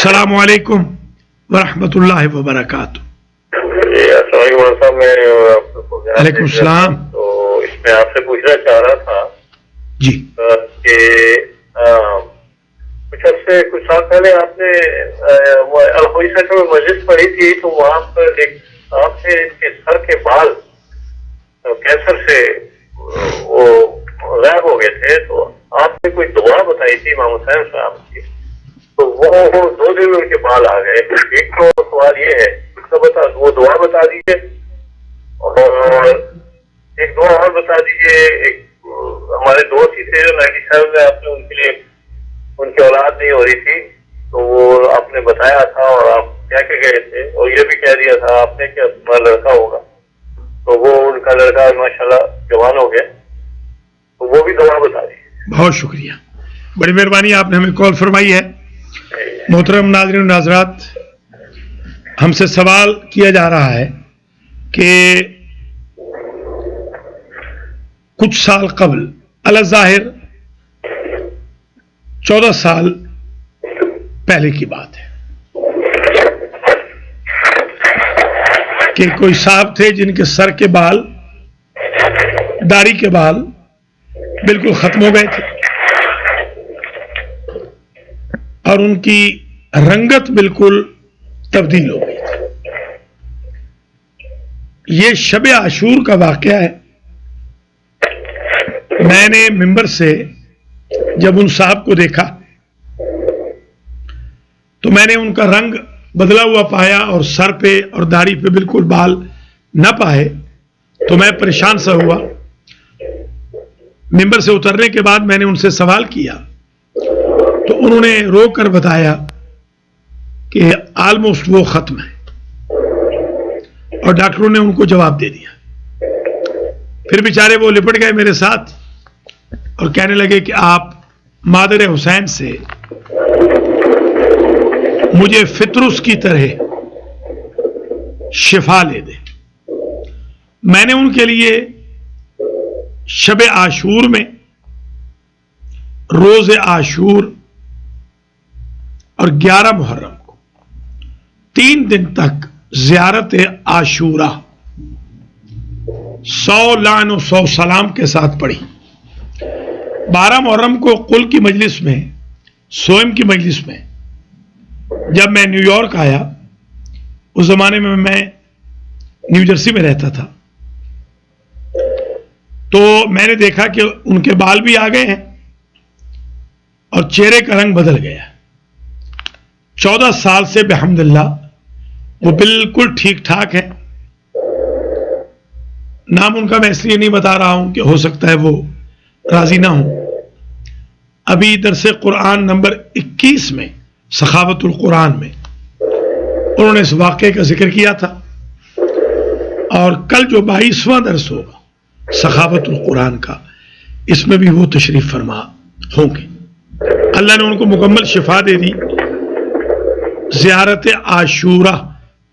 अस्सलामु अलैकुम वरहमतुल्लाहि वबरकातुह। वालेकुम सलाम। तो इसमें आपसे पूछना चाह रहा था जी कि कुछ साल पहले आपने अलखोई सेंटर में मस्जिद पढ़ी थी, तो वहाँ पर एक साहब थे, इनके सर के बाल कैंसर से वो गायब हो गए थे। तो आपने कोई दुआ बताई थी इमाम हुसैन साहब की, तो वो 2 दिन में उनके बाल आ गए। एक तो सवाल ये है, वो दुआ बता दीजिए, और एक दुआ और बता दीजिए। एक हमारे दोस्त ही थे जो 97 में आपने उनके लिए, उनकी औलाद नहीं हो रही थी, तो वो आपने बताया था और आप कह के गए थे, और ये भी कह दिया था आपने कि तुम्हारा लड़का होगा, तो वो उनका लड़का माशाल्लाह जवान हो गया, तो वो भी दुआ बता दीजिए। बहुत शुक्रिया, बड़ी मेहरबानी, आपने हमें कॉल फरमाई है। मोहतरम नाज़रीन और नाज़रात, हमसे सवाल किया जा रहा है कि कुछ साल कबल, अल ज़ाहिर 14 साल पहले की बात है, कि कोई साहब थे जिनके सर के बाल, दाढ़ी के बाल बिल्कुल खत्म हो गए थे और उनकी रंगत बिल्कुल तब्दील हो गई थी। ये शब आशूर का वाकया है। मैंने मिंबर से जब उन साहब को देखा तो मैंने उनका रंग बदला हुआ पाया और सर पे और दाढ़ी पे बिल्कुल बाल न पाए, तो मैं परेशान सा हुआ। मिंबर से उतरने के बाद मैंने उनसे सवाल किया तो उन्होंने रो कर बताया कि ऑलमोस्ट वो खत्म है, और डॉक्टरों ने उनको जवाब दे दिया। फिर बेचारे वो लिपट गए मेरे साथ और कहने लगे कि आप मादर हुसैन से मुझे फितरुस की तरह शिफा ले दे। मैंने उनके लिए शब आशूर में रोज आशूर और 11 मुहर्रम को 3 दिन तक ज़ियारत आशूरा 100 लान और 100 सलाम के साथ पढ़ी। 12 मुहर्रम को कुल की मजलिस में, सोम की मजलिस में, जब मैं न्यूयॉर्क आया, उस जमाने में मैं न्यू जर्सी में रहता था, तो मैंने देखा कि उनके बाल भी आ गए हैं और चेहरे का रंग बदल गया। 14 साल से बिहम्दिल्लाह वो बिल्कुल ठीक ठाक है। नाम उनका मैं इसलिए नहीं बता रहा हूं कि हो सकता है वो राजी ना हो। अभी दरसे कुरान नंबर 21 में, सखावतुल कुरान में, उन्होंने इस वाक़े का जिक्र किया था, और कल जो 22वां दर्स होगा सखावतुल कुरान का, इसमें भी वो तशरीफ फरमा होंगे। अल्लाह ने उनको मुकम्मल शिफा दे दी। ज़ियारत आशूरा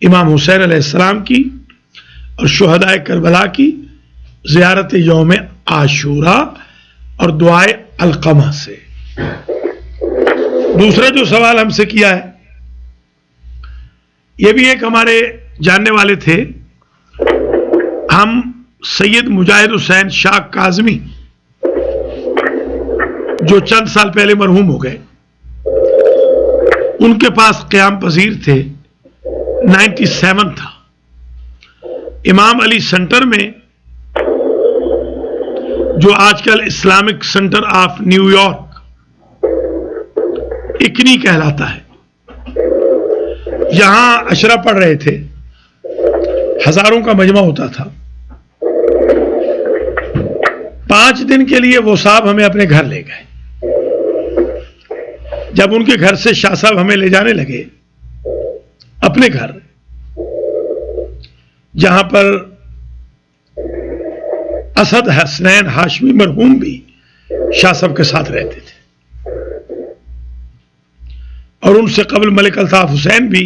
इमाम हुसैन अलैहिस्सलाम की और शुहदाए करबला की ज़ियारत यौम आशूरा और दुआए अलकमा से। दूसरा जो सवाल हमसे किया है, ये भी एक हमारे जानने वाले थे, हम सैयद मुजाहिद हुसैन शाह काज़मी, जो चंद साल पहले मरहूम हो गए, उनके पास क़याम पजीर थे। 97 था। इमाम अली सेंटर में, जो आजकल इस्लामिक सेंटर ऑफ न्यूयॉर्क इकनी कहलाता है, यहां अशरा पढ़ रहे थे, हजारों का मजमा होता था। 5 दिन के लिए वो साहब हमें अपने घर ले गए। जब उनके घर से शाह साहब हमें ले जाने लगे अपने घर, जहां पर असद हसनैन हाशमी मरहूम भी शाह साहब के साथ रहते थे, और उनसे कबल मलिक अल्ताफ हुसैन भी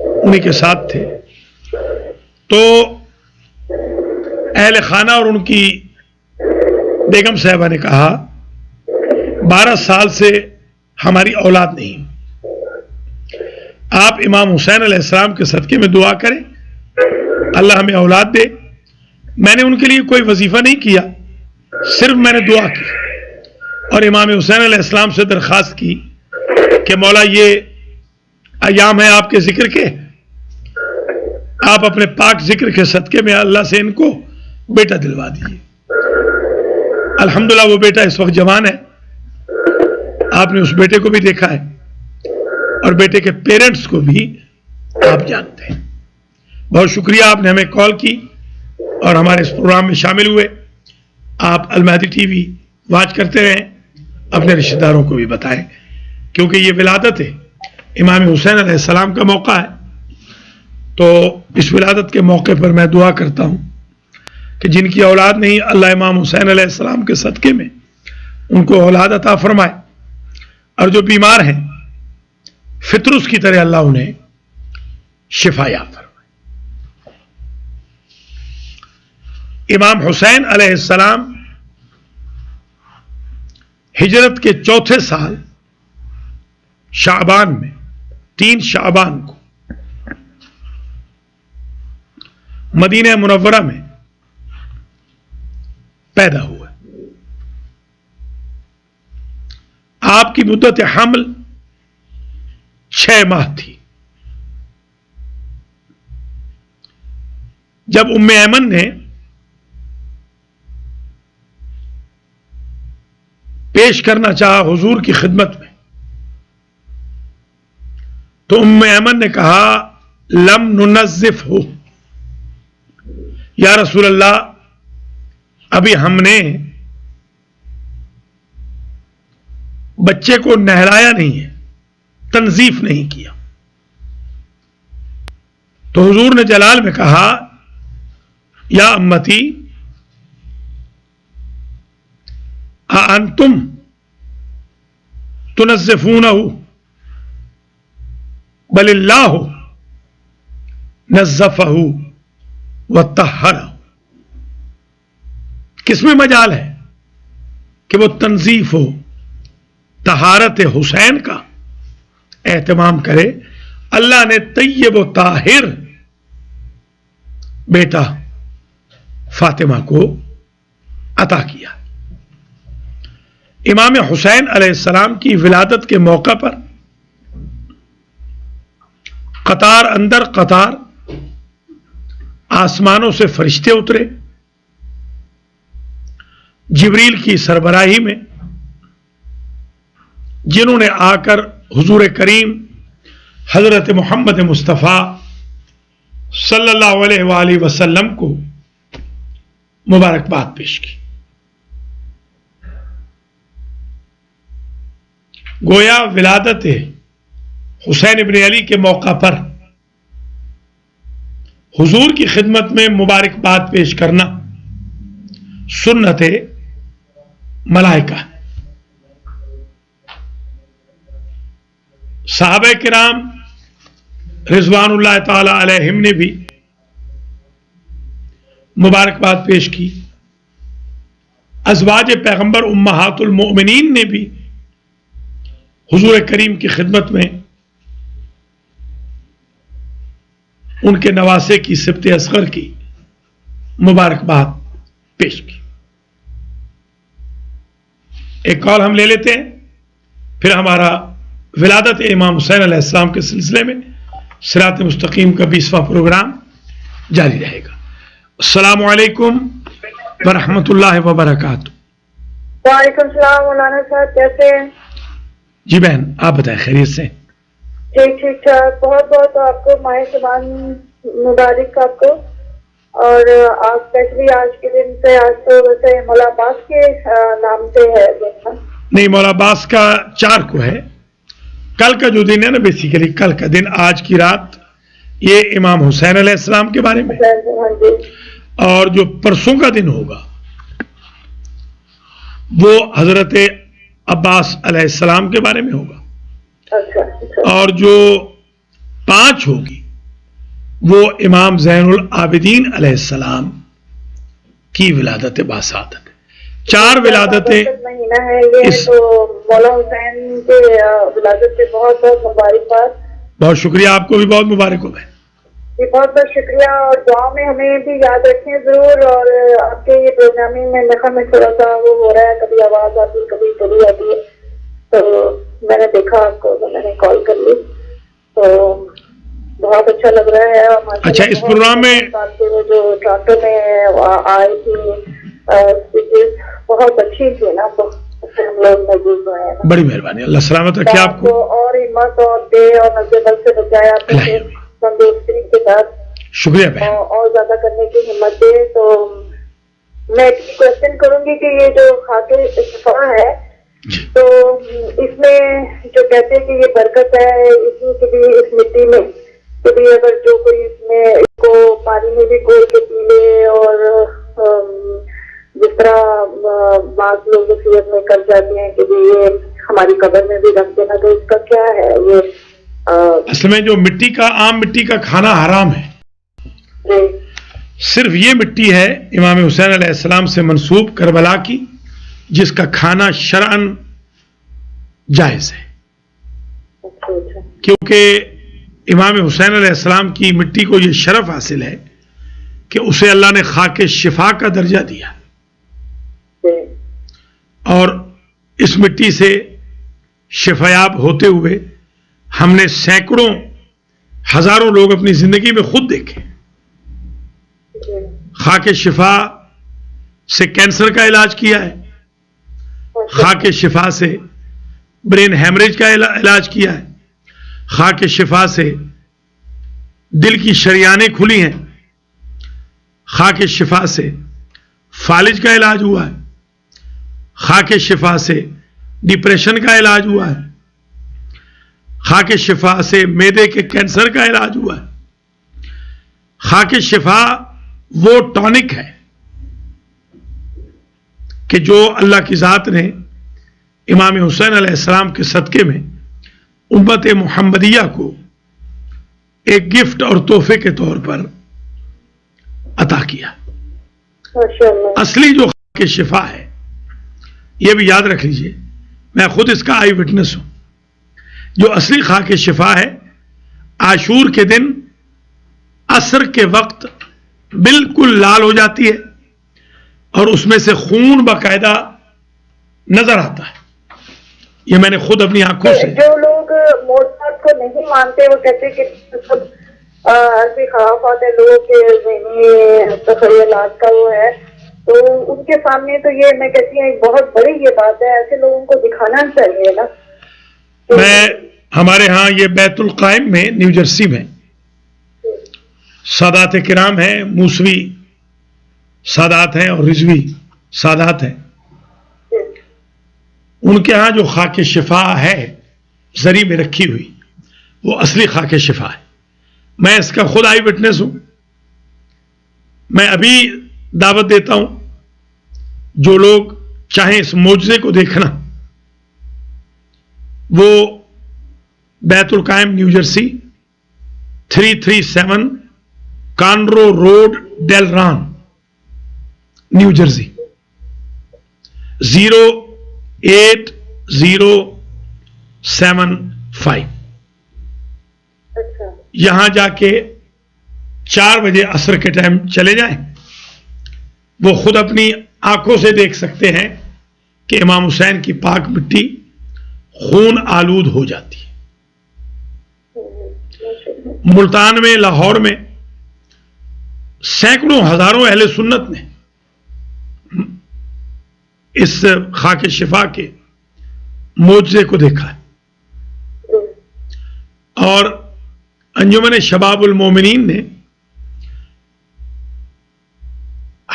उन्हीं के साथ थे। तो अहले खाना और उनकी बेगम साहिबा ने कहा, 12 साल से हमारी औलाद नहीं, آپ امام حسین علیہ السلام کے صدقے میں دعا کریں، اللہ ہمیں اولاد دے۔ میں نے ان کے لیے کوئی وظیفہ نہیں کیا، صرف میں نے دعا کی اور امام حسین علیہ السلام سے درخواست کی کہ مولا یہ ایام ہے آپ کے ذکر کے، آپ اپنے پاک ذکر کے صدقے میں اللہ سے ان کو بیٹا دلوا دیجیے۔ الحمدللہ وہ بیٹا اس وقت جوان ہے، آپ نے اس بیٹے کو بھی دیکھا ہے اور بیٹے کے پیرنٹس کو بھی آپ جانتے ہیں۔ بہت شکریہ، آپ نے ہمیں کال کی اور ہمارے اس پروگرام میں شامل ہوئے۔ آپ المہدی ٹی وی واچ کرتے رہیں، اپنے رشتہ داروں کو بھی بتائیں، کیونکہ یہ ولادت ہے، امام حسین علیہ السلام کا موقع ہے۔ تو اس ولادت کے موقع پر میں دعا کرتا ہوں کہ جن کی اولاد نہیں، اللہ امام حسین علیہ السلام کے صدقے میں ان کو اولاد عطا فرمائے، اور جو بیمار ہیں فطرس کی طرح اللہ انہیں شفا یاب فرمائے۔ امام حسین علیہ السلام ہجرت کے چوتھے سال شعبان میں 3 شعبان کو مدینہ منورہ میں پیدا ہوا۔ آپ کی مدت حمل 6 ماہ تھی۔ جب ام ایمن نے پیش کرنا چاہا حضور کی خدمت میں، تو ام ایمن نے کہا لم ننزف ہو، یا رسول اللہ ابھی ہم نے بچے کو نہلایا نہیں ہے، تنظیف نہیں کیا۔ تو حضور نے جلال میں کہا یا امتی انتم تنظفونہ بل اللہ نظفہ وطہرہ۔ کس میں مجال ہے کہ وہ تنظیف ہو، طہارت حسین کا اہتمام کرے؟ اللہ نے طیب و طاہر بیٹا فاطمہ کو عطا کیا۔ امام حسین علیہ السلام کی ولادت کے موقع پر قطار اندر قطار آسمانوں سے فرشتے اترے، جبریل کی سربراہی میں، جنہوں نے آ کر حضور کریم حضرت محمد مصطفیٰ صلی اللہ علیہ وآلہ وسلم کو مبارکباد پیش کی۔ گویا ولادت حسین ابن علی کے موقع پر حضور کی خدمت میں مبارکباد پیش کرنا سنت ملائکہ۔ صحابہ کرام رضوان اللہ تعالی علیہم نے بھی مبارکباد پیش کی، ازواج پیغمبر امہات المؤمنین نے بھی حضور کریم کی خدمت میں ان کے نواسے کی سبط اصغر کی مبارکباد پیش کی۔ ایک کال ہم لے لیتے ہیں، پھر ہمارا ولادت امام حسین علیہ السلام کے سلسلے میں صراط مستقیم کا 20واں پروگرام جاری رہے گا۔ السلام علیکم ورحمۃ اللہ وبرکاتہ۔ وعلیکم السلام مولانا صاحب، کیسے ہیں؟ جی بہن آپ بتائیں، خیریت سے؟ ٹھیک ٹھاک۔ بہت بہت آپ کو ماہ شبان مبارک آپ کو، اور آپ اسپیشلی آج کے دن سے، آج تو ویسے مولا عباس کے نام سے ہے نہیں، مولا عباس کا 4 کو ہے۔ کل کا جو دن ہے نا، بیسیکلی کل کا دن، آج کی رات، یہ امام حسین علیہ السلام کے بارے میں، اور جو پرسوں کا دن ہوگا وہ حضرت عباس علیہ السلام کے بارے میں ہوگا، اور جو 5 ہوگی وہ امام زین العابدین علیہ السلام کی ولادت باسعادت ہے۔ 4 ولادتیں مہینہ ہے یہ، تو مولا حسین کے ولادت سے بہت بہت مبارکباد۔ بہت شکریہ, آپ کو بھی بہت مبارک ہو بہن. جی بہت بہت شکریہ, اور دعا میں ہمیں بھی یاد رکھیں ضرور. اور آپ کے یہ پروگرامنگ میں نقل میں تھوڑا سا وہ ہو رہا ہے, کبھی آواز آتی ہے کبھی چلی آتی ہے, تو میں نے دیکھا آپ کو تو میں نے کال کر لی, تو بہت اچھا لگ رہا ہے. اچھا, اس پروگرام میں وہ جو ٹرانسفر میں آئی تھی بہت اچھی تھی نا, تو ہم لوگ محسوس ہوئے ہیں. بڑی مہربانی, اللہ سلامت رکھے آپ کو, اور ہمت اور دے اور نظر بل سے بچایا آپ نے تندرستی کے ساتھ. شکریہ بہن. اور زیادہ کرنے کی ہمت دے. تو میں ایک کوشچن کروں گی کہ یہ جو خاکے شفا ہے, تو اس میں جو کہتے ہیں کہ یہ برکت ہے اس میں, کہ بھی اس مٹی میں کبھی اگر جو کوئی اس میں اس کو پانی میں بھی گھول کے پی لے, اور جس طرح بعض لوگ وصیت میں کر جاتے ہیں کہ یہ ہماری قبر میں بھی رکھ دینا, تو اس کا کیا ہے یہ؟ اصل میں جو مٹی کا, عام مٹی کا کھانا حرام ہے. صرف یہ مٹی ہے امام حسین علیہ السلام سے منسوب کربلا کی, جس کا کھانا شرعن جائز ہے. کیونکہ امام حسین علیہ السلام کی مٹی کو یہ شرف حاصل ہے کہ اسے اللہ نے خاک شفا کا درجہ دیا, اور اس مٹی سے شفایاب ہوتے ہوئے ہم نے سینکڑوں ہزاروں لوگ اپنی زندگی میں خود دیکھے. خاک شفا سے کینسر کا علاج کیا ہے, خاک شفا سے برین ہیمریج کا علاج کیا ہے, خاک شفا سے دل کی شریانیں کھلی ہیں, خاک شفا سے فالج کا علاج ہوا ہے, خاک شفا سے ڈپریشن کا علاج ہوا ہے, خاک شفا سے معدے کے کینسر کا علاج ہوا ہے. خاک شفا وہ ٹونک ہے کہ جو اللہ کی ذات نے امام حسین علیہ السلام کے صدقے میں امت محمدیہ کو ایک گفٹ اور تحفے کے طور پر عطا کیا. اصلی جو خاک شفا ہے, یہ بھی یاد رکھ لیجئے, میں خود اس کا آئی وٹنس ہوں, جو اصلی خاک شفا ہے عاشور کے دن عصر کے وقت بالکل لال ہو جاتی ہے, اور اس میں سے خون باقاعدہ نظر آتا ہے. یہ میں نے خود اپنی آنکھوں سے. جو لوگ موت کو نہیں مانتے وہ کہتے کہ ایسی خرافات ہے لوگوں کے ذہنی تخیلات کا وہ ہے, تو ان کے سامنے تو یہ میں کہتی ہوں بہت بڑی یہ بات ہے, ایسے لوگوں کو دکھانا چاہیے نا. میں ہمارے ہاں یہ بیت القائم میں نیو جرسی میں سادات کرام ہیں, موسوی سادات ہیں اور رضوی سادات ہیں, ان کے ہاں جو خاک شفا ہے زری میں رکھی ہوئی وہ اصلی خاک شفا ہے. میں اس کا خود آئی وٹنس ہوں. میں ابھی دعوت دیتا ہوں جو لوگ چاہیں اس معجزے کو دیکھنا, وہ بیت القائم نیو جرسی 337 کانرو روڈ ڈیل ران نیو جرسی 08075. یہاں جا کے 4 بجے عصر کے ٹائم چلے جائیں, وہ خود اپنی آنکھوں سے دیکھ سکتے ہیں کہ امام حسین کی پاک مٹی خون آلود ہو جاتی ہے. ملتان میں, لاہور میں سینکڑوں ہزاروں اہل سنت نے اس خاک شفا کے معجزے کو دیکھا ہے. اور انجمن شباب المومنین نے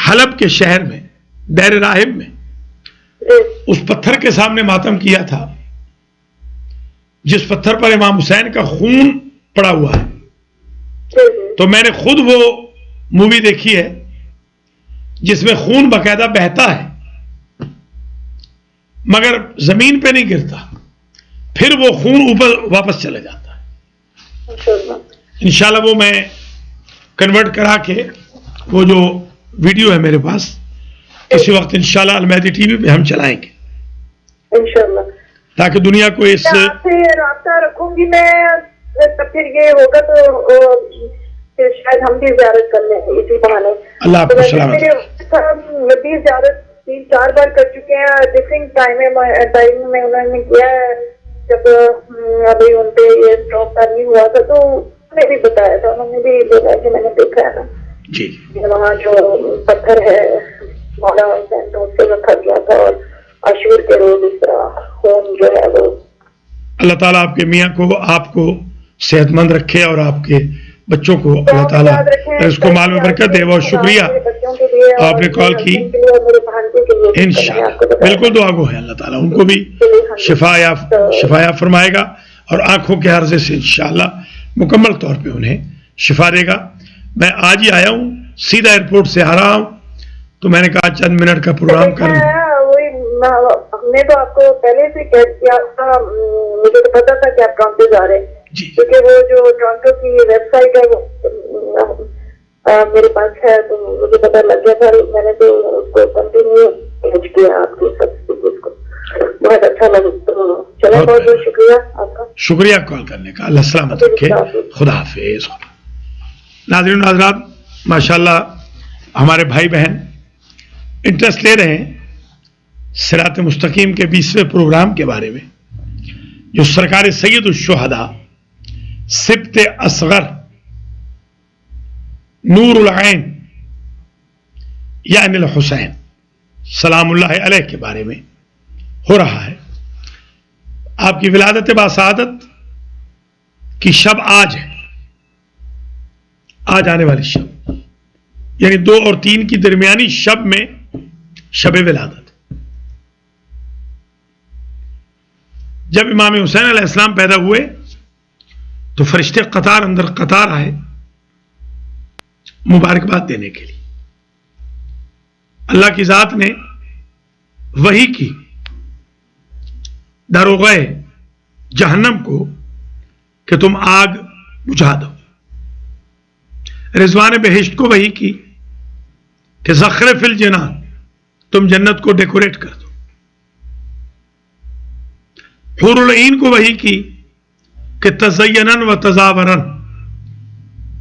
حلب کے شہر میں دیر راہب میں اس پتھر کے سامنے ماتم کیا تھا جس پتھر پر امام حسین کا خون پڑا ہوا ہے. تو میں نے خود وہ مووی دیکھی ہے جس میں خون باقاعدہ بہتا ہے مگر زمین پہ نہیں گرتا, پھر وہ خون اوپر واپس چلا جاتا ہے. انشاءاللہ وہ میں کنورٹ کرا کے وہ جو ویڈیو ہے میرے پاس کسی وقت انشاءاللہ المہدی ٹی وی پہ ہم چلائیں گے انشاءاللہ, تاکہ دنیا کو اس آپ سے رابطہ رکھوں گی میں. तब फिर ये होगा तो फिर शायद हम भी ज़ियारत कर लें इसी बहाने। अल्लाह आपको तो सलामत मेरे भी ज़ियारत 3-4 बार कर चुके हैं, डिफरेंट टाइम में उन्होंने किया है। जब अभी उन पे ये स्ट्रोक का नहीं हुआ था तो उन्होंने भी बताया था, उन्होंने भी बोला कि मैंने देखा है ना जी वहाँ जो पत्थर है मौला हुसैन तो उससे रखा गया था, और आशूर के रोज इस तरह खून जो है वो। अल्लाह ताला आपके मियाँ को आपको सेहतमंद रखे और आपके बच्चों को अल्लाह ताला इसको माल में बरकत दे। बहुत शुक्रिया आपने कॉल की। इंशाअल्लाह बिल्कुल दुआ गो है, अल्लाह ताला उनको भी शिफाया फरमाएगा और आंखों के अर्जे से इंशाअल्लाह मुकम्मल तौर पे उन्हें शिफा देगा। मैं आज ही आया हूँ, सीधा एयरपोर्ट से आ रहा हूँ, तो मैंने कहा चंद मिनट का प्रोग्राम कर लूं। हमने तो आपको पहले से कह दिया था, मुझे तो पता था कि आप टोरंटो जा रहे हैं, क्योंकि वो जो टोरंटो की वेबसाइट है वो मेरे पास है, तो मुझे पता लग गया था। मैंने तो उसको कंटिन्यू भेज किया आपकी सब चीज को, बहुत अच्छा लगा। तो चलो बहुत बहुत शुक्रिया आपका। शुक्रिया कॉल करने का, अल्लाह सलामत रखे, खुदा हाफिज। नाज़रीन नाज़रात, माशाल्लाह हमारे भाई बहन इंटरेस्ट ले रहे हैं सिरात मुस्तकीम के 20वें प्रोग्राम के बारे में, जो सरकार सैयद शुहदा सिब्त असगर नूरुल ऐन यानी हुसैन सलामुल्लाह अलैह के बारे में हो रहा है। आपकी विलादत बासादत की शब आज है, आज आने वाली शब, यानी 2 और 3 की दरमियानी शब में शब विलादत। जब इमाम हुसैन अलैहिस्सलाम पैदा हुए तो फरिश्ते कतार अंदर कतार आए मुबारकबाद देने के लिए। अल्लाह की जात ने वही की दारोग़े जहन्नम को कि तुम आग बुझा दो, रिजवान बेहिश्त को वही की कि ज़ख़्र फिल जन्नात, तुम जन्नत को डेकोरेट कर दो। हुरुल ईन को वही की कि तज़य्यनन व तज़ावरन,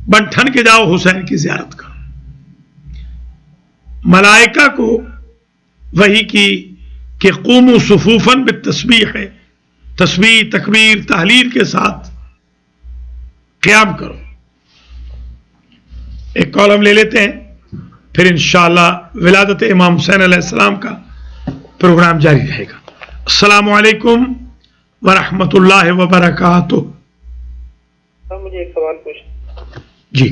बन ठन के जाओ हुसैन की ज़ियारत करो। मलाइका को वही की कि क़ूमू सुफ़ूफ़न बित्तस्बीह है, तस्बीह तकबीर तहलील के साथ क़याम करो। एक कॉल हम ले लेते हैं, फिर इंशाअल्लाह विलादत इमाम हुसैन अलैहिस्सलाम का प्रोग्राम जारी रहेगा। अस्सलामु अलैकुम व रहमतुल्लाहि व बरकातुहू। मुझे एक सवाल पूछ जी,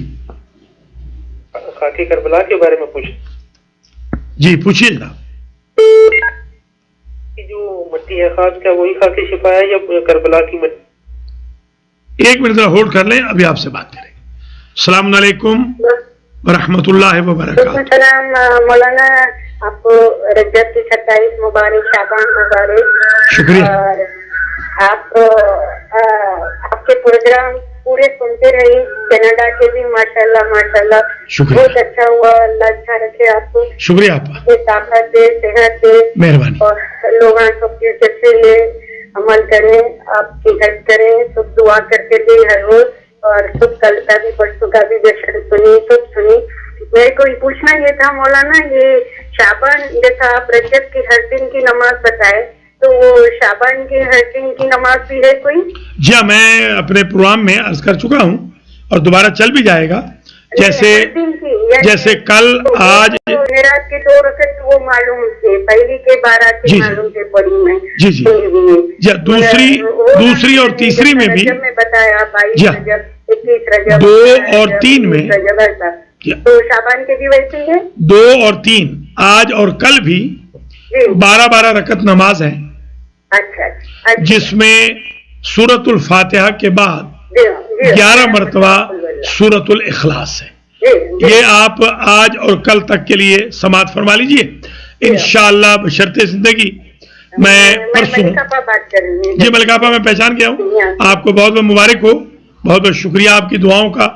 खाकी करबला के बारे में पूछ। जी पूछिए जनाब। जो मट्टी है खास, क्या वही खाकी शिफा है या करबला की मट्टी? 1 मिनट होल्ड कर लें, अभी आपसे बात करेंगे। अस्सलाम वालेकुम व रहमतुल्लाहि व बरकातुहू। सलाम मौलाना, आपको रजब की 27 मुबारक, शाबान मुबारक। शुक्रिया। और आप आपके प्रोग्राम पूरे सुनते रही, कनाडा के भी माशाल्लाह माशाल्लाह शुक्रिया। बहुत अच्छा हुआ। अल्लाह अच्छा रखे आपको, शुक्रिया आपका, ताकत दे, सेहत दे, मेहरबानी। और लोगों को फ्यूचर से ले अमल करें, आपकी हेल्प करें, सब दुआ करके थे हर रोज, और सब कल का भी परसों का भी जश्न सुनी, सब सुनी। मेरे को पूछना ये था मौलाना, ये शाबान जैसा आप रजब की हर दिन की नमाज बताए, तो वो शाबान की हर दिन की नमाज भी है कोई? जी हाँ, मैं अपने प्रोग्राम में अर्ज कर चुका हूँ और दोबारा चल भी जाएगा। जैसे कल आज मेराज के 2 रकअत वो मालूम थे, पहली के 12 के मालूम थे पढ़ी में। जी जी जी, दूसरी और तीसरी में भी बताया, 22 रजब, 21 रजब, 2 और 3 में, तो शाबान के भी वैसे ही है। 2 और 3 आज और कल भी 12-12 रकत नमाज है। अच्छा। जिसमें सूरतुल फातिहा के बाद 11 मरतबा सूरतुल इखलास है। ये आप आज और कल तक के लिए समाअत फरमा लीजिए इंशाअल्लाह बशर्ते जिंदगी। मैं परसों जी मलकापा में पहचान गया हूँ। आपको बहुत बहुत मुबारक हो, बहुत बहुत शुक्रिया आपकी दुआओं का,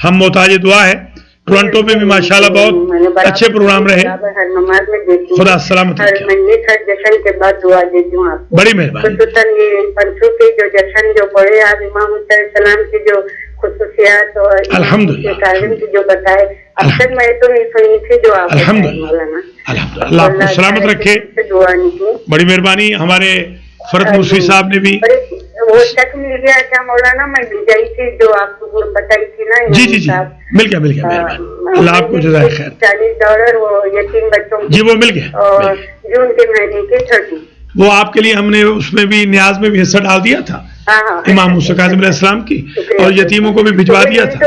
हम मोहताज दुआ है। ٹورنٹو میں بھی ماشاءاللہ بہت اچھے پروگرام رہے. ہر نماز میں دیتی ہوں. خدا سلامت ہر رکھے. مہینے ہر جشن کے بعد دعا دیتی ہوں آپ کو. بڑی مہربانی. خصوصاً یہ پنچوں کے جو جشن جو پڑے آپ امام حسین السلام کی جو خصوصیات اور الحمدللہ تعلیم کی جو بتائے اب تک میں تو نہیں سنی تھی جو آپ الحمدللہ. مولانا. الحمدللہ. اللہ آپ کو سلامت رکھے. دعا نہیں کی. بڑی مہربانی. ہمارے فرد مرسی صاحب نے بھی وہ چیک مل گیا کیا مولانا؟ میں بھیجائی تھی جو آپ کو بتائی تھی نا. جی جی جی مل گیا مہربانی. اللہ آپ کو جزائے خیر. $40 وہ یتیم بچوں جی وہ مل گیا. اور جون کے مہینے کے 30. وہ آپ کے لیے ہم نے اس میں بھی نیاز میں بھی حصہ ڈال دیا تھا امام موسیٰ کاظم علیہ السلام کی, اور یتیموں کو بھی بھجوا دیا تھا.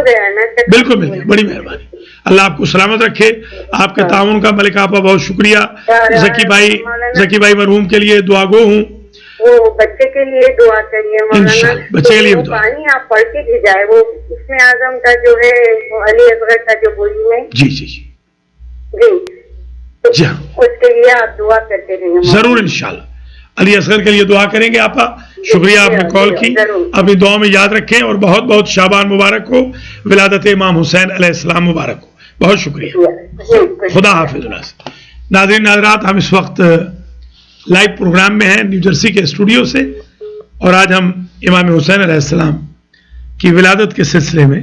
بالکل مل گیا. بڑی مہربانی. اللہ آپ کو سلامت رکھے. آپ کے تعاون کا ملک آپا بہت شکریہ. ذکی بھائی مرحوم کے لیے دعا گو ہوں. وہ بچے کے لیے دعا کریے مولانا. بچے کے لیے دعا. پانی آپ پڑھ کے بھیجائے وہ اسم اعظم کا جو ہے علی اصغر کا جو بولی میں. جی جی جی جی جی ہاں اس کے لیے آپ دعا کرتے رہیے. ضرور انشاءاللہ علی اصغر کے لیے دعا کریں گے. آپا شکریہ آپ نے کال کی. اپنی دعا میں یاد رکھیں اور بہت بہت شعبان مبارک ہو. ولادت امام حسین علیہ السلام مبارک ہو. بہت شکریہ. خدا حافظ. ناظرین ناظرات, ہم اس وقت لائیو پروگرام میں ہیں نیو جرسی کے اسٹوڈیو سے, اور آج ہم امام حسین علیہ السلام کی ولادت کے سلسلے میں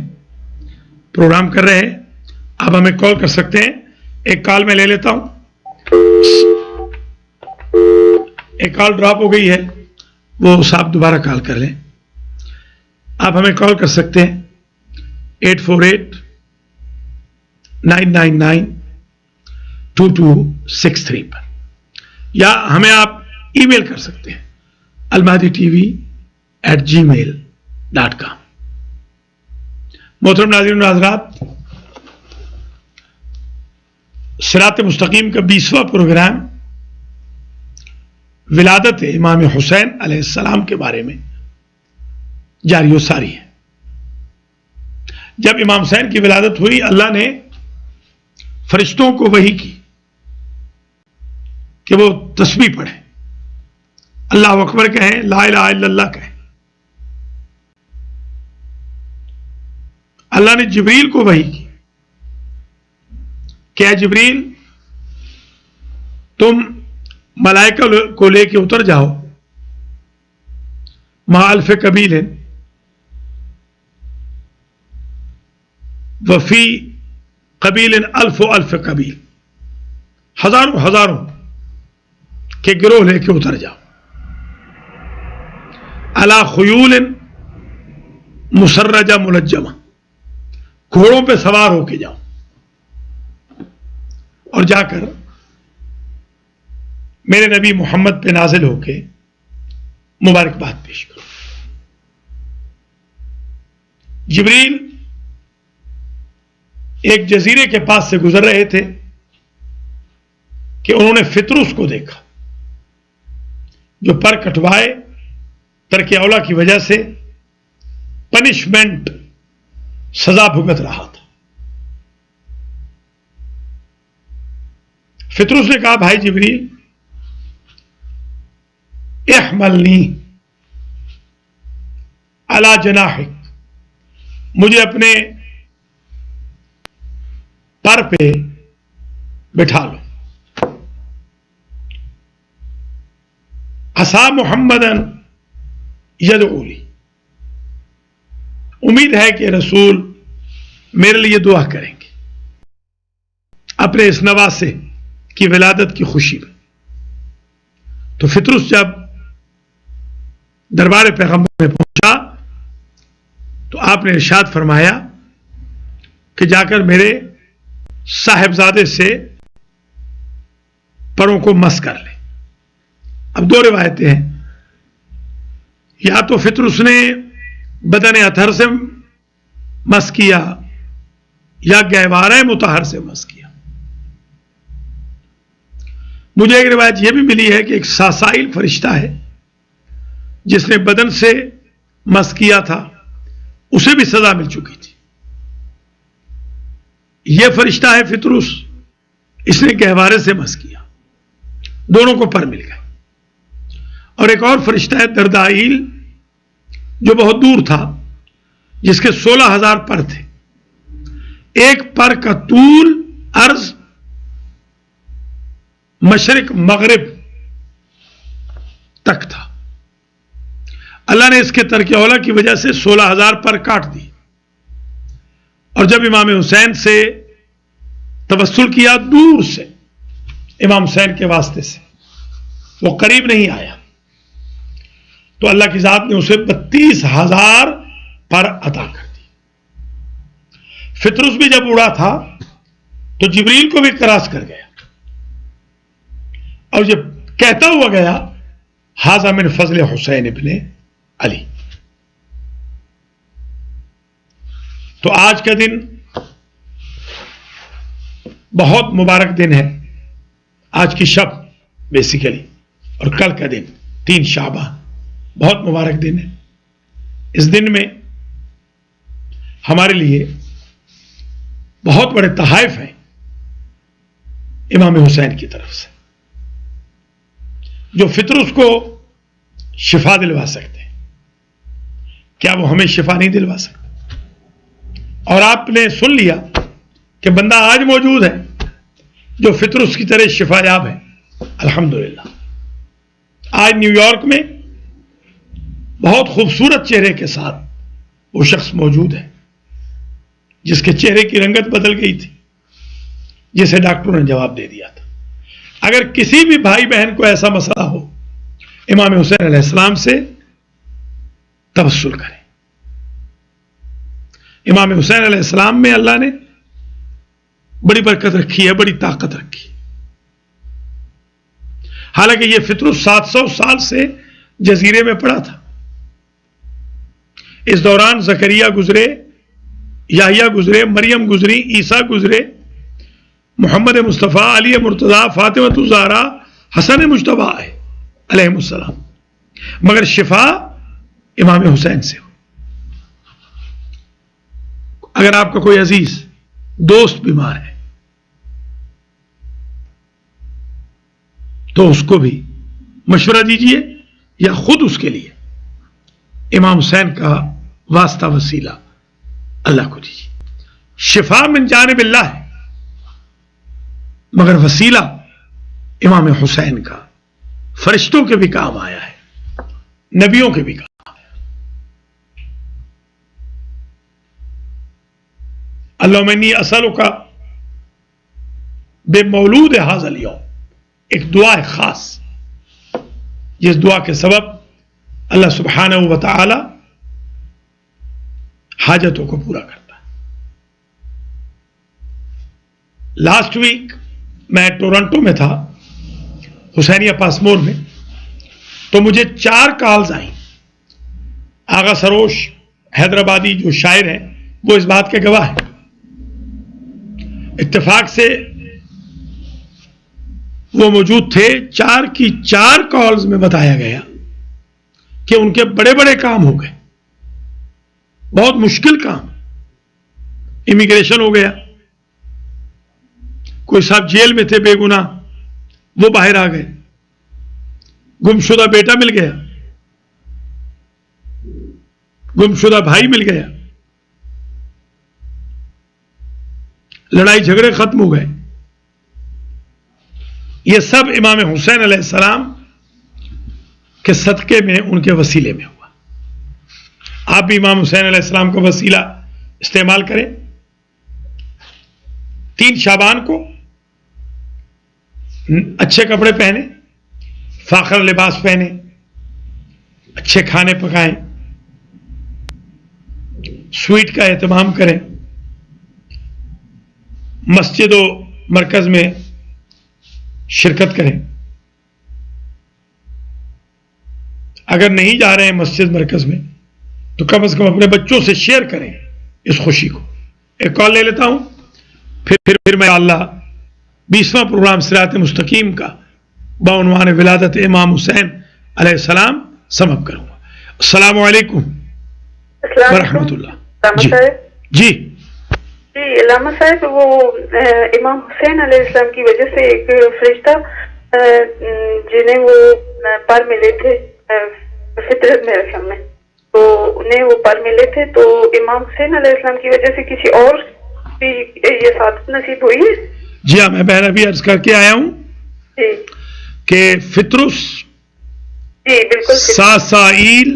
پروگرام کر رہے ہیں. آپ ہمیں کال کر سکتے ہیں. ایک کال میں لے لیتا ہوں. ایک کال ڈراپ ہو گئی ہے, وہ صاحب دوبارہ کال کر لیں. آپ ہمیں کال کر سکتے ہیں 848-999-2263 پر, یا ہمیں آپ ای میل کر سکتے ہیں almahdi.tv@gmail.com. محترم ناظرین و حضرات, صراط مستقیم کا 20واں پروگرام ولادت امام حسین علیہ السلام کے بارے میں جاری و ساری ہے. جب امام حسین کی ولادت ہوئی, اللہ نے فرشتوں کو وحی کی کہ وہ تسبیح پڑھیں, اللہ اکبر کہیں, لا الہ الا اللہ کہیں. اللہ نے جبریل کو وحی کی کہ اے جبریل تم ملائکہ کو لے کے اتر جاؤ مع الف قبیل وفی قبیل الف و الف قبیل, ہزاروں کے گروہ لے کے اتر جاؤ. علی خیول مسرجہ ملجمہ, گھوڑوں پہ سوار ہو کے جاؤ, اور جا کر میرے نبی محمد پہ نازل ہو کے مبارکباد پیش کرو. جبریل ایک جزیرے کے پاس سے گزر رہے تھے کہ انہوں نے فطرس کو دیکھا جو پر کٹوائے ترک اولا کی وجہ سے پنشمنٹ سزا بھگت رہا تھا. فطرس نے کہا بھائی جبریل احملنی علی جناحک, مجھے اپنے پر پہ بٹھا لو. عسى محمدًا يدعو لی, امید ہے کہ رسول میرے لیے دعا کریں گے اپنے اس نواسے کی ولادت کی خوشی میں. تو فطرس جب دربار پیغمبر میں پہنچا تو آپ نے ارشاد فرمایا کہ جا کر میرے صاحبزادے سے پروں کو مس کر لے. اب دو روایتیں ہیں, یا تو فطرس نے بدن اطہر سے مس کیا یا گہوارہ مطہر سے مس کیا. مجھے ایک روایت یہ بھی ملی ہے کہ ایک ساسائل فرشتہ ہے جس نے بدن سے مس کیا تھا, اسے بھی سزا مل چکی تھی. یہ فرشتہ ہے فطرس, اس نے گہوارے سے مس کیا, دونوں کو پر مل گئے. اور ایک اور فرشتہ ہے دردائیل جو بہت دور تھا, جس کے 16,000 پر تھے, ایک پر کا طول عرض مشرق مغرب تک تھا. اللہ نے اس کے ترک اولا کی وجہ سے 16,000 پر کاٹ دی. اور جب امام حسین سے توسل کیا دور سے امام حسین کے واسطے سے، وہ قریب نہیں آیا، تو اللہ کی ذات نے اسے 32,000 پر عطا کر دی. فطرس بھی جب اڑا تھا تو جبریل کو بھی کراس کر گیا، اور جب کہتا ہوا گیا ھذا من فضل حسین ابن علی. تو آج کا دن بہت مبارک دن ہے، آج کی شب بیسیکلی، اور کل کا دن 3 شعبان بہت مبارک دن ہے. اس دن میں ہمارے لیے بہت بڑے تحائف ہیں امام حسین کی طرف سے، جو فطرس کو شفا دلوا سکتے ہیں. کیا وہ ہمیں شفا نہیں دلوا سکتے؟ اور آپ نے سن لیا کہ بندہ آج موجود ہے جو فطرس کی طرح شفا یاب ہے، الحمدللہ. آج نیو یارک میں بہت خوبصورت چہرے کے ساتھ وہ شخص موجود ہے جس کے چہرے کی رنگت بدل گئی تھی، جسے ڈاکٹروں نے جواب دے دیا تھا. اگر کسی بھی بھائی بہن کو ایسا مسئلہ ہو، امام حسین علیہ السلام سے توسل کریں. امام حسین علیہ السلام میں اللہ نے بڑی برکت رکھی ہے، بڑی طاقت رکھی. حالانکہ یہ فطرس 700 سال سے جزیرے میں پڑا تھا. اس دوران زکریا گزرے، یحییٰ گزرے، مریم گزری، عیسیٰ گزرے، محمد مصطفیٰ، علی مرتضیٰ، فاطمہ الزہرا، حسن مجتبیٰ ہے علیہ السلام، مگر شفا امام حسین سے ہو. اگر آپ کا کوئی عزیز دوست بیمار ہے تو اس کو بھی مشورہ دیجیے، یا خود اس کے لیے امام حسین کا واسطہ وسیلہ اللہ کو دیجیے. شفا من جانب اللہ ہے، مگر وسیلہ امام حسین کا فرشتوں کے بھی کام آیا ہے، نبیوں کے بھی کام. اللہم انی اسألک بمولود ھذا الیوم، ایک دعا ہے خاص، جس دعا کے سبب اللہ سبحانہ و تعالی حاجتوں کو پورا کرتا ہے. لاسٹ ویک میں ٹورنٹو میں تھا، حسینیہ پاسمور میں، تو مجھے 4 کالز آئیں. آغا سروش حیدرآبادی جو شاعر ہیں وہ اس بات کے گواہ ہیں. اتفاق سے وہ موجود تھے. 4 کی 4 کالز میں بتایا گیا کہ ان کے بڑے بڑے کام ہو گئے، بہت مشکل کام. امیگریشن ہو گیا، کوئی صاحب جیل میں تھے بے گناہ، وہ باہر آ گئے، گمشدہ بیٹا مل گیا، گمشدہ بھائی مل گیا، لڑائی جھگڑے ختم ہو گئے. یہ سب امام حسین علیہ السلام کے صدقے میں، ان کے وسیلے میں ہوا. آپ بھی امام حسین علیہ السلام کا وسیلہ استعمال کریں. 3 شعبان کو اچھے کپڑے پہنیں، فاخر لباس پہنیں، اچھے کھانے پکائیں، سویٹ کا اہتمام کریں، مسجد و مرکز میں شرکت کریں. اگر نہیں جا رہے ہیں مسجد مرکز میں تو کم از کم اپنے بچوں سے شیئر کریں اس خوشی کو. ایک کال لے لیتا ہوں، پھر میں اللہ 20واں پروگرام صراط مستقیم کا بعنوان ولادت امام حسین علیہ السلام سماپت کروں گا. السلام علیکم ورحمۃ اللہ. جی علامہ صاحب، وہ امام حسین علیہ السلام کی وجہ سے ایک فرشتہ جنہیں وہ پر ملے تھے فطرت میں رسم میں، تو انہیں وہ پر ملے تھے، تو امام حسین علیہ السلام کی وجہ سے کسی اور ये सादत नसीब हुई है। जी हाँ, मैं बहन अभी अर्ज करके आया हूं जी कि फित्रुस, जी बिल्कुल। सासाईल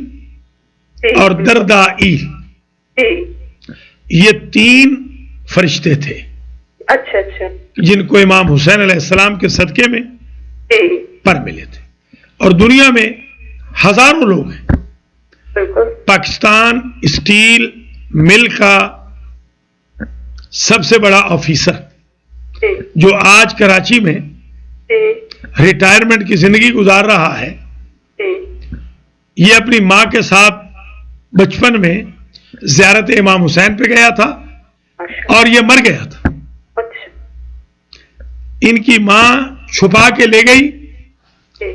जी, और दरदाईल, जी ये 3 फरिश्ते थे अच्छा अच्छा। जिनको इमाम हुसैन अलैहिस्सलाम के सदके में जी पर मिले थे। और दुनिया में हजारों लोग हैं। बिल्कुल। पाकिस्तान स्टील मिल का सबसे बड़ा ऑफिसर जी जो आज कराची में जी रिटायरमेंट की जिंदगी गुजार रहा है, जी ये अपनी मां के साथ बचपन में ज़ियारत इमाम हुसैन पे गया था अच्छा और ये मर गया था। अच्छा। इनकी मां छुपा के ले गई जी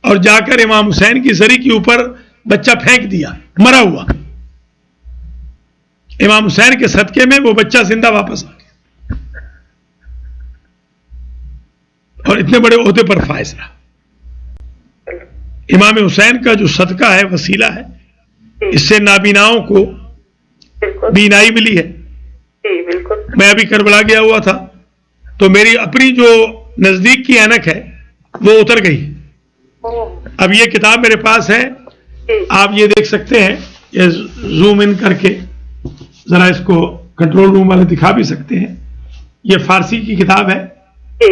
और जाकर इमाम हुसैन की जरी के ऊपर बच्चा फेंक दिया, मरा हुआ। इमाम हुसैन के सदके में वो बच्चा जिंदा वापस आ गया और इतने बड़े ओहदे पर फायज रहा। इमाम हुसैन का जो सदका है, वसीला है, इससे नाबीनाओं को बिल्कुल। बीनाई मिली है। जी बिल्कुल। मैं अभी करबला गया हुआ था तो मेरी अपनी जो नजदीक की ऐनक है वो उतर गई। ओह, अब ये किताब मेरे पास है, जी आप ये देख सकते हैं, ये जूम इन करके जरा इसको कंट्रोल रूम वाले दिखा भी सकते हैं। ये फारसी की किताब है जी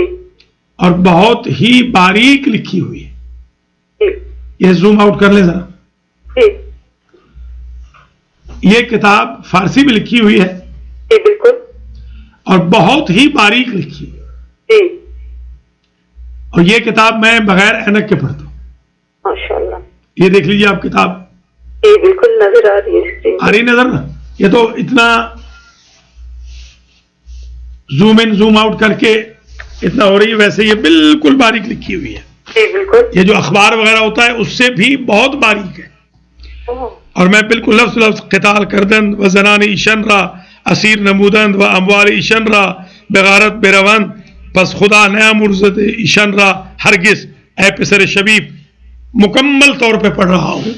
और बहुत ही बारीक लिखी हुई है। जी ये जूम आउट कर ले जरा। जी ये किताब फारसी में लिखी हुई है जी बिल्कुल। और बहुत ही बारीक लिखी हुई है। जी और ये किताब मैं बगैर ऐनक के पढ़ता हूं। माशाल्लाह। ये देख लीजिए आप किताब, जी बिल्कुल नजर आ रही है स्क्रीन। आ रही नजर ना? ये तो इतना जूम इन जूम आउट करके इतना हो रही है, वैसे ये बिल्कुल बारीक लिखी हुई है। जी बिल्कुल। ये जो अखबार वगैरह होता है उससे भी बहुत बारीक है। ओह, और मैं बिल्कुल लफ्ज लफ्ज क़िताल करदन व ज़नानी इशनरा असीर नमूदन व अमवाल इशनरा बेगारत बेरवंद बस खुदा नया मुर्जत इशनरा हरगिज ए पिसर शबीब मुकम्मल तौर पे पढ़ रहा हूं,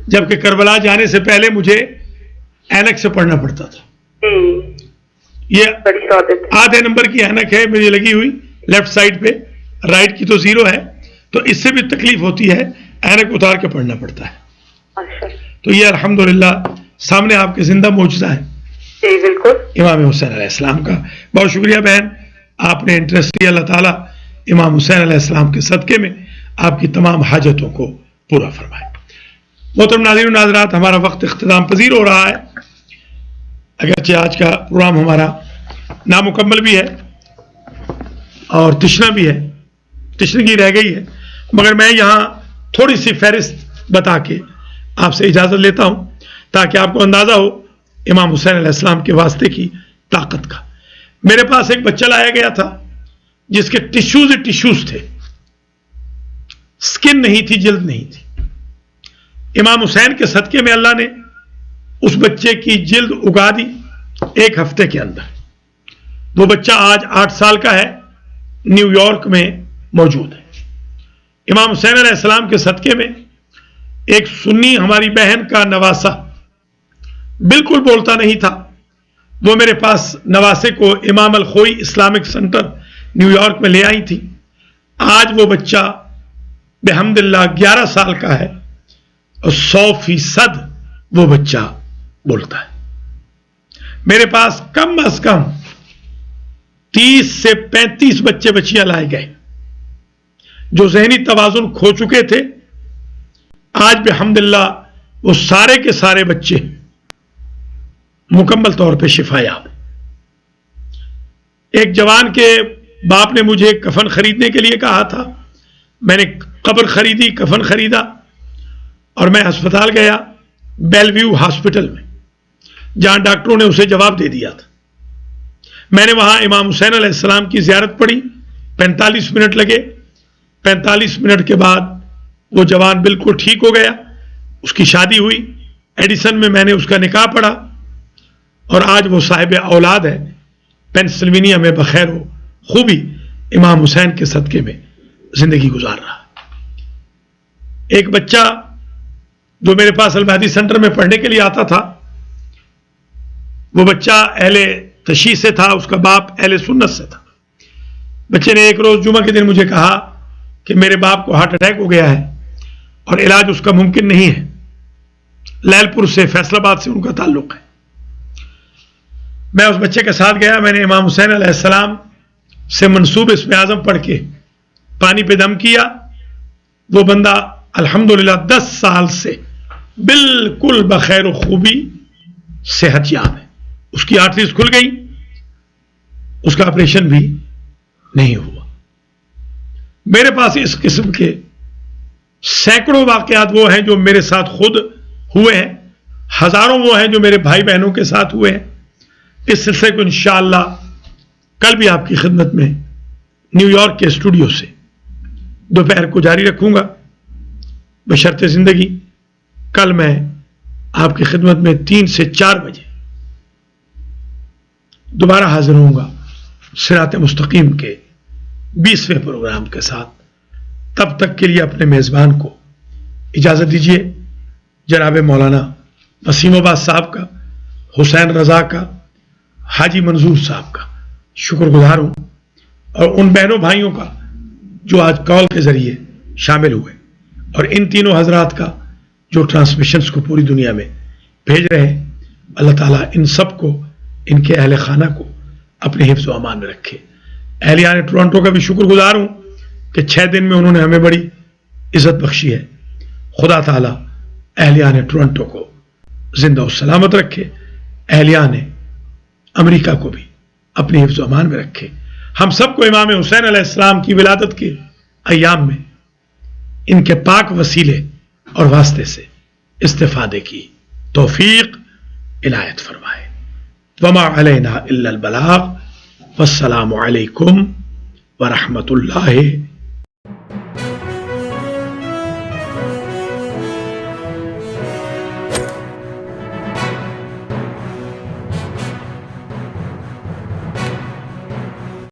जबकि करबला जाने से पहले मुझे ऐनक से पढ़ना पड़ता था। ये बड़ी सादत है। आधे नंबर की ऐनक है मेरी लगी हुई लेफ्ट साइड पे, राइट की तो 0 है, तो इससे भी तकलीफ होती है, ऐनक उतार के पढ़ना पड़ता है। माशाल्लाह। तो ये अल्हम्दुलिल्लाह सामने आपके जिंदा मौजूदा है जी बिल्कुल। इमाम हुसैन अलैहिस्सलाम का। बहुत शुक्रिया बहन, आपने इंटरेस्ट लिया। अल्लाह ताला इमाम हुसैन अलैहिस्सलाम के सदके में आपकी तमाम हाजतों को पूरा फरमाए। मोहतरम नाज़रीन नाज़रात, हमारा वक्त इख्तिताम पजीर हो रहा है। अगरचे आज का प्रोग्राम हमारा नामुकम्मल भी है और तिश्ना भी है, तिश्नगी रह गई है, मगर मैं यहाँ थोड़ी सी फहरिस्त बता के आपसे इजाज़त लेता हूँ ताकि आपको अंदाज़ा हो इमाम हुसैन अलैहिस्सलाम के वास्ते की ताकत का। मेरे पास एक बच्चा लाया गया था जिसके टिश्यूज थे, स्किन नहीं थी, जल्द नहीं थी। इमाम हुसैन के सदके में अल्लाह ने उस बच्चे की जिल्द उगा दी 1 हफ्ते के अंदर। वो बच्चा आज 8 साल का है, न्यूयॉर्क में मौजूद है। इमाम हुसैन अलैहिस्सलाम के सदके में एक सुन्नी हमारी बहन का नवासा बिल्कुल बोलता नहीं था, वो मेरे पास नवासे को इमाम अल खोई इस्लामिक सेंटर न्यूयॉर्क में ले आई थी। आज वो बच्चा बेहम्दुलिल्लाह 11 साल का है और 100% वो बच्चा बोलता है। मेरे पास कम अज कम 30 से 35 बच्चे बच्चियां लाए गए जो ज़हनी तवाज़ुन खो चुके थे। आज बेहम्दुलिल्लाह वो सारे के सारे बच्चे मुकम्मल तौर पे शिफायाब। एक जवान के बाप ने मुझे कफन खरीदने के लिए कहा था, मैंने कब्र खरीदी, कफन खरीदा और मैं अस्पताल गया, बेलव्यू हॉस्पिटल में, जहां डॉक्टरों ने उसे जवाब दे दिया था। मैंने वहां इमाम हुसैन अलैहिस्सलाम की ज़ियारत पढ़ी, 45 मिनट लगे। 45 मिनट के बाद वो जवान बिल्कुल ठीक हो गया, उसकी शादी हुई, एडिसन में मैंने उसका निकाह पढ़ा और आज वो साहिब औलाद है, पेंसिल्वेनिया में बखैर हो खूबी इमाम हुसैन के सदके में जिंदगी गुजार रहा। एक बच्चा जो मेरे पास अलमहदी सेंटर में पढ़ने के लिए आता था, वो बच्चा अहले तशी से था, उसका बाप अहले सुन्नत से था। बच्चे ने एक रोज जुमा के दिन मुझे कहा कि मेरे बाप को हार्ट अटैक हो गया है और इलाज उसका मुमकिन नहीं है। लैलपुर से, फैसलाबाद से उनका ताल्लुक है। मैं उस बच्चे के साथ गया। मैंने इमाम हुसैन अलैहिस्सलाम से मंसूब इसमें आजम पढ़ के पानी पे दम किया। वो बंदा अल्हम्दुलिल्लाह 10 साल से बिल्कुल बखैर व खूबी सेहतयाब है। उसकी आर्टरीज खुल गई, उसका ऑपरेशन भी नहीं हुआ। मेरे पास इस किस्म के सैकड़ों वाकयात वो हैं जो मेरे साथ खुद हुए हैं, हजारों वो हैं जो मेरे भाई बहनों के साथ हुए हैं। इस सिलसिले को इंशाअल्लाह कल भी आपकी खिदमत में न्यूयॉर्क के स्टूडियो से दोपहर को जारी रखूंगा बशर्ते जिंदगी। कल मैं आपकी खिदमत में 3 से 4 बजे दोबारा हाजिर होऊंगा सिरात मुस्तकीम के 20वें प्रोग्राम के साथ। तब तक के लिए अपने मेजबान को इजाजत दीजिए। जनाब मौलाना वसीमाबाद साहब का, हुसैन रजा का, हाजी मंजूर साहब का शुक्रगुजार हूं, और उन बहनों भाइयों का जो आज कॉल के जरिए शामिल हुए, और इन तीनों हजरात का जो ट्रांसमिशंस को पूरी दुनिया में भेज रहे हैं। अल्लाह ताला इन सब को, इनके अहले खाना को अपने हिफ्ज़ व अमान में रखे। अहलियान टोरंटो का भी शुक्रगुजार हूं कि 6 दिन में उन्होंने हमें बड़ी इज्जत बख्शी है। खुदा ताला अहलियान टोरंटो को जिंदा और सलामत रखे, अहलियान अमेरिका को भी अपने हिफ्ज़ व अमान में रखे। हम सबको इमाम हुसैन अलैहिस्सलाम की विलादत के अय्याम में इनके पाक वसीले और वास्ते से इस्तिफादे की तौफीक इनायत फरमाए। वमा अलैना इल्लल बलाग। वस्सलामु अलैकुम व रहमतुल्लाहि